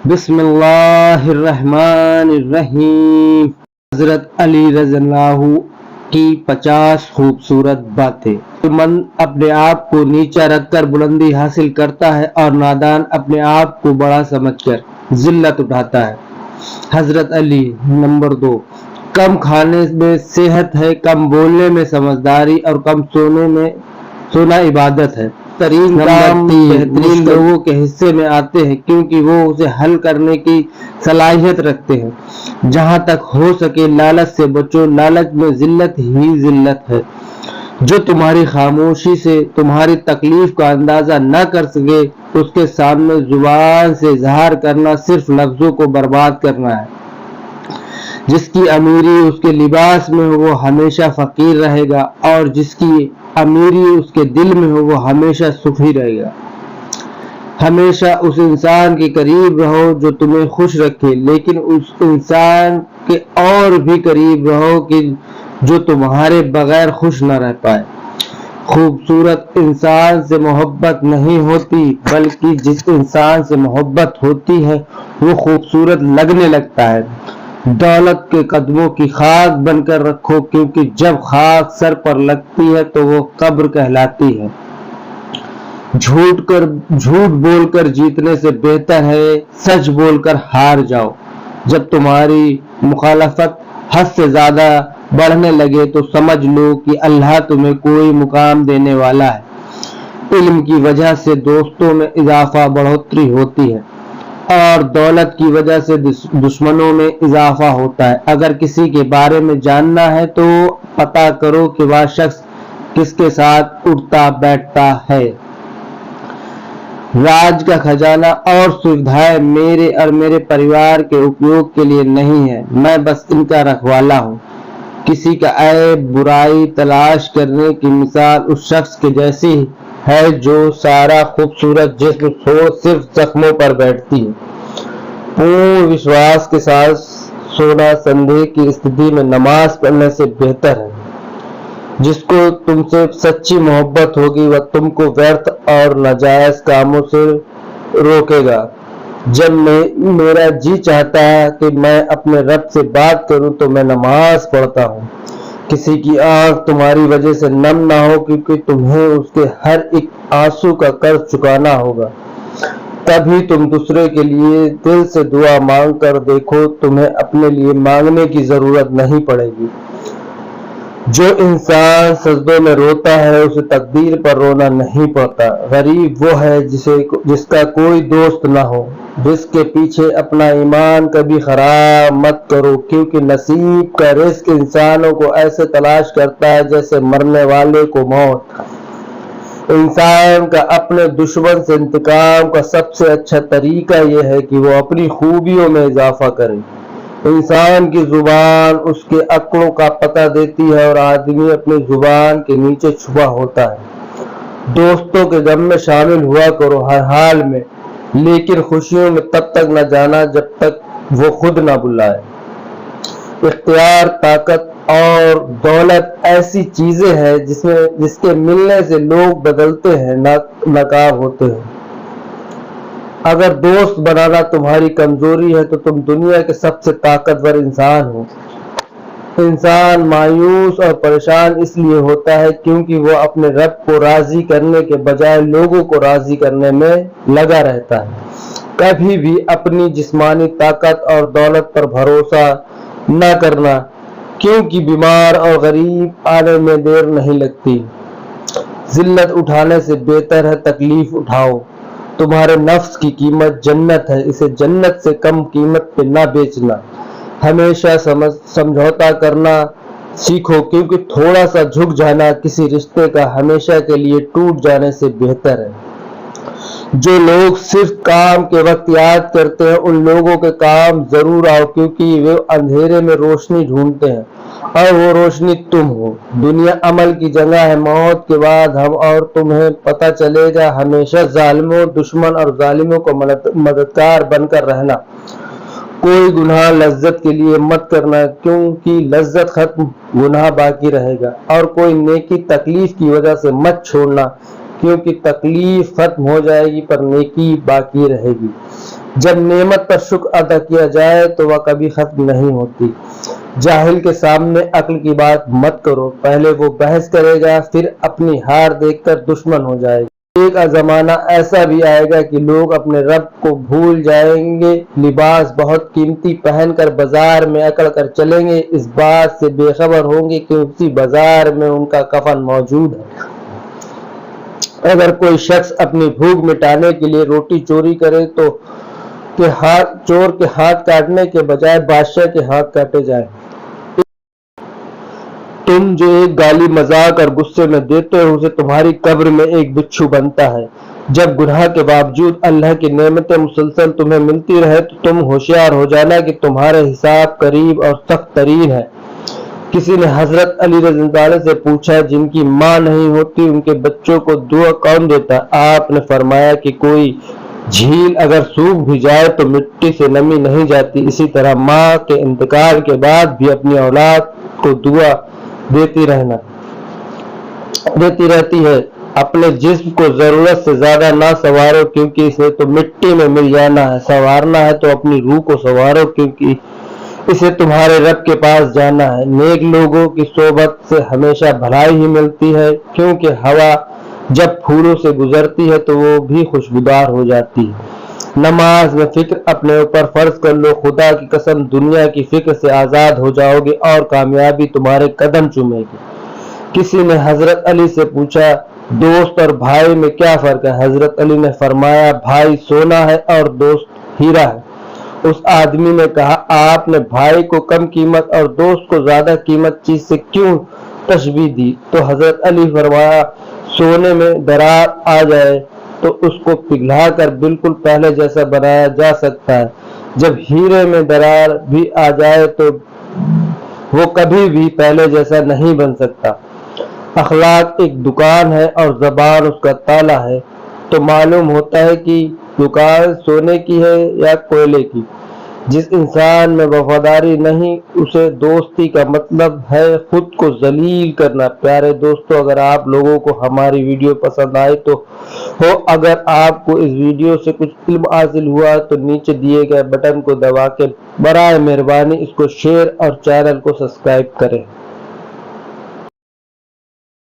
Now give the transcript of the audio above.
بسم اللہ الرحمن الرحیم۔ حضرت علی رضی اللہ کی 50 خوبصورت باتیں۔ من اپنے آپ کو نیچا رکھ کر بلندی حاصل کرتا ہے اور نادان اپنے آپ کو بڑا سمجھ کر ذلت اٹھاتا ہے۔ حضرت علی۔ نمبر 2، کم کھانے میں صحت ہے، کم بولنے میں سمجھداری اور کم سونا عبادت ہے۔ ترین کام بہترین لوگوں کے حصے میں آتے ہیں کیونکہ وہ اسے حل کرنے کی صلاحیت رکھتے ہیں۔ جہاں تک ہو سکے لالچ سے بچو، لالچ میں ذلت ہی ذلت ہے۔ جو تمہاری خاموشی سے تمہاری تکلیف کا اندازہ نہ کر سکے اس کے سامنے زبان سے اظہار کرنا صرف لفظوں کو برباد کرنا ہے۔ جس کی امیری اس کے لباس میں ہو وہ ہمیشہ فقیر رہے گا، اور جس کی امیری اس کے دل میں ہو وہ ہمیشہ سخی رہے گا۔ ہمیشہ اس انسان کے قریب رہو جو تمہیں خوش رکھے، لیکن اس انسان کے اور بھی قریب رہو کہ جو تمہارے بغیر خوش نہ رہ پائے۔ خوبصورت انسان سے محبت نہیں ہوتی، بلکہ جس انسان سے محبت ہوتی ہے وہ خوبصورت لگنے لگتا ہے۔ دولت کے قدموں کی خاک بن کر رکھو، کیونکہ جب خاک سر پر لگتی ہے تو وہ قبر کہلاتی ہے۔ جھوٹ بول کر جیتنے سے بہتر ہے سچ بول کر ہار جاؤ۔ جب تمہاری مخالفت حد سے زیادہ بڑھنے لگے تو سمجھ لو کہ اللہ تمہیں کوئی مقام دینے والا ہے۔ علم کی وجہ سے دوستوں میں اضافہ بڑھوتری ہوتی ہے اور دولت کی وجہ سے دشمنوں میں اضافہ ہوتا ہے۔ اگر کسی کے بارے میں جاننا ہے تو پتہ کرو کہ وہ شخص کس کے ساتھ اٹھتا بیٹھتا ہے۔ راج کا خزانہ اور سویدھائیں میرے اور میرے پریوار کے اپیوگ کے لیے نہیں ہے، میں بس ان کا رکھوالا ہوں۔ کسی کا عیب برائی تلاش کرنے کی مثال اس شخص کے جیسی ہے جو سارا خوبصورت جسم چھوڑ صرف زخموں پر بیٹھتی ہے۔ پورن وشواس کے ساتھ سونا سندے کی استھتی میں نماز پڑھنے سے بہتر ہے۔ جس کو تم سے سچی محبت ہوگی وہ تم کو ویرتھ اور ناجائز کاموں سے روکے گا۔ جب میرا جی چاہتا ہے کہ میں اپنے رب سے بات کروں تو میں نماز پڑھتا ہوں۔ کسی کی آنکھ تمہاری وجہ سے نم نہ ہو، کیونکہ تمہیں اس کے ہر ایک آنسو کا قرض چکانا ہوگا۔ کبھی تم دوسرے کے لیے دل سے دعا مانگ کر دیکھو، تمہیں اپنے لیے مانگنے کی ضرورت نہیں پڑے گی۔ جو انسان سجدوں میں روتا ہے اسے تقدیر پر رونا نہیں پڑتا۔ غریب وہ ہے جس کا کوئی دوست نہ ہو۔ رزق کے پیچھے اپنا ایمان کبھی خراب مت کرو، کیونکہ نصیب کا رزق انسانوں کو ایسے تلاش کرتا ہے جیسے مرنے والے کو موت۔ انسان کا اپنے دشمن سے انتقام کا سب سے اچھا طریقہ یہ ہے کہ وہ اپنی خوبیوں میں اضافہ کرے۔ انسان کی زبان اس کے عقلوں کا پتہ دیتی ہے اور آدمی اپنی زبان کے نیچے چھپا ہوتا ہے۔ دوستوں کے غم میں شامل ہوا کرو ہر حال میں، لیکن خوشیوں میں تب تک نہ جانا جب تک وہ خود نہ بلائے۔ اختیار، طاقت اور دولت ایسی چیزیں ہیں جس کے ملنے سے لوگ بدلتے ہیں، ناکام ہوتے ہیں۔ اگر دوست بنانا تمہاری کمزوری ہے تو تم دنیا کے سب سے طاقتور انسان ہو۔ انسان مایوس اور پریشان اس لیے ہوتا ہے کیونکہ وہ اپنے رب کو راضی کرنے کے بجائے لوگوں کو راضی کرنے میں لگا رہتا ہے۔ کبھی بھی اپنی جسمانی طاقت اور دولت پر بھروسہ نہ کرنا، کیونکہ بیمار اور غریب آنے میں دیر نہیں لگتی۔ ذلت اٹھانے سے بہتر ہے تکلیف اٹھاؤ۔ تمہارے نفس کی قیمت جنت ہے، اسے جنت سے کم قیمت پہ نہ بیچنا۔ ہمیشہ سمجھوتا کرنا سیکھو، کیونکہ تھوڑا سا جھک جانا کسی رشتے کا ہمیشہ کے لیے ٹوٹ جانے سے بہتر ہے۔ جو لوگ صرف کام کے وقت یاد کرتے ہیں ان لوگوں کے کام ضرور آؤ، کیونکہ وہ اندھیرے میں روشنی ڈھونڈتے ہیں اور وہ روشنی تم ہو۔ دنیا عمل کی جگہ ہے، موت کے بعد ہم اور تمہیں پتہ چلے گا۔ ہمیشہ ظالموں، دشمن اور ظالموں کو مددگار بن کر رہنا۔ کوئی گناہ لذت کے لیے مت کرنا، کیونکہ لذت ختم گناہ باقی رہے گا، اور کوئی نیکی تکلیف کی وجہ سے مت چھوڑنا، کیونکہ تکلیف ختم ہو جائے گی پر نیکی باقی رہے گی۔ جب نعمت پر شکر ادا کیا جائے تو وہ کبھی ختم نہیں ہوتی۔ جاہل کے سامنے عقل کی بات مت کرو، پہلے وہ بحث کرے گا، پھر اپنی ہار دیکھ کر دشمن ہو جائے گا۔ ایک زمانہ ایسا بھی آئے گا کہ لوگ اپنے رب کو بھول جائیں گے، لباس بہت قیمتی پہن کر بازار میں اکڑ کر چلیں گے، اس بات سے بے خبر ہوں گے کہ اسی بازار میں ان کا کفن موجود ہے۔ اگر کوئی شخص اپنی بھوک مٹانے کے لیے روٹی چوری کرے تو چور کے ہاتھ کاٹنے کے بجائے بادشاہ کے ہاتھ کاٹے جائیں۔ تم جو ایک گالی مذاق اور غصے میں دیتے ہو اسے تمہاری قبر میں ایک بچھو بنتا ہے۔ جب گناہ کے باوجود اللہ کی نعمتیں مسلسل تمہیں ملتی رہے تو تم ہوشیار ہو جانا کہ تمہارے حساب قریب اور سخت ترین ہے۔ کسی نے حضرت علی رضی اللہ عنہ سے پوچھا، جن کی ماں نہیں ہوتی ان کے بچوں کو دعا کون دیتا؟ آپ نے فرمایا کہ کوئی جھیل اگر سوکھ بھی جائے تو مٹی سے نمی نہیں جاتی، اسی طرح ماں کے انتقال کے بعد بھی اپنی اولاد کو دعا دیتی رہتی ہے۔ اپنے جسم کو ضرورت سے زیادہ نہ سنوارو کیونکہ اسے تو مٹی میں مل جانا ہے، سنوارنا ہے تو اپنی روح کو سنوارو کیونکہ اسے تمہارے رب کے پاس جانا ہے۔ نیک لوگوں کی صحبت سے ہمیشہ بھلائی ہی ملتی ہے، کیونکہ ہوا جب پھولوں سے گزرتی ہے تو وہ بھی خوشبودار ہو جاتی ہے۔ نماز میں فکر اپنے اوپر فرض کر لو، خدا کی قسم دنیا کی فکر سے آزاد ہو جاؤ گے اور کامیابی تمہارے قدم چومے گی۔ کسی نے حضرت علی سے پوچھا، دوست اور بھائی میں کیا فرق ہے؟ حضرت علی نے فرمایا، بھائی سونا ہے اور دوست ہیرا ہے۔ اس آدمی نے کہا، آپ نے بھائی کو کم قیمت اور دوست کو زیادہ قیمت چیز سے کیوں تشبیہ دی؟ تو حضرت علی فرمایا، سونے میں درار آ جائے تو اس کو پگھلا کر بالکل پہلے جیسا بنایا جا سکتا ہے، جب ہیرے میں درار بھی آ جائے تو وہ کبھی بھی پہلے جیسا نہیں بن سکتا۔ اخلاق ایک دکان ہے اور زبان اس کا تالا ہے، تو معلوم ہوتا ہے کہ دکان سونے کی ہے یا کوئلے کی۔ جس انسان میں وفاداری نہیں اسے دوستی کا مطلب ہے خود کو ذلیل کرنا۔ پیارے دوستو، اگر آپ لوگوں کو ہماری ویڈیو پسند آئی تو اگر آپ کو اس ویڈیو سے کچھ علم حاصل ہوا تو نیچے دیے گئے بٹن کو دبا کے برائے مہربانی اس کو شیئر اور چینل کو سبسکرائب کریں۔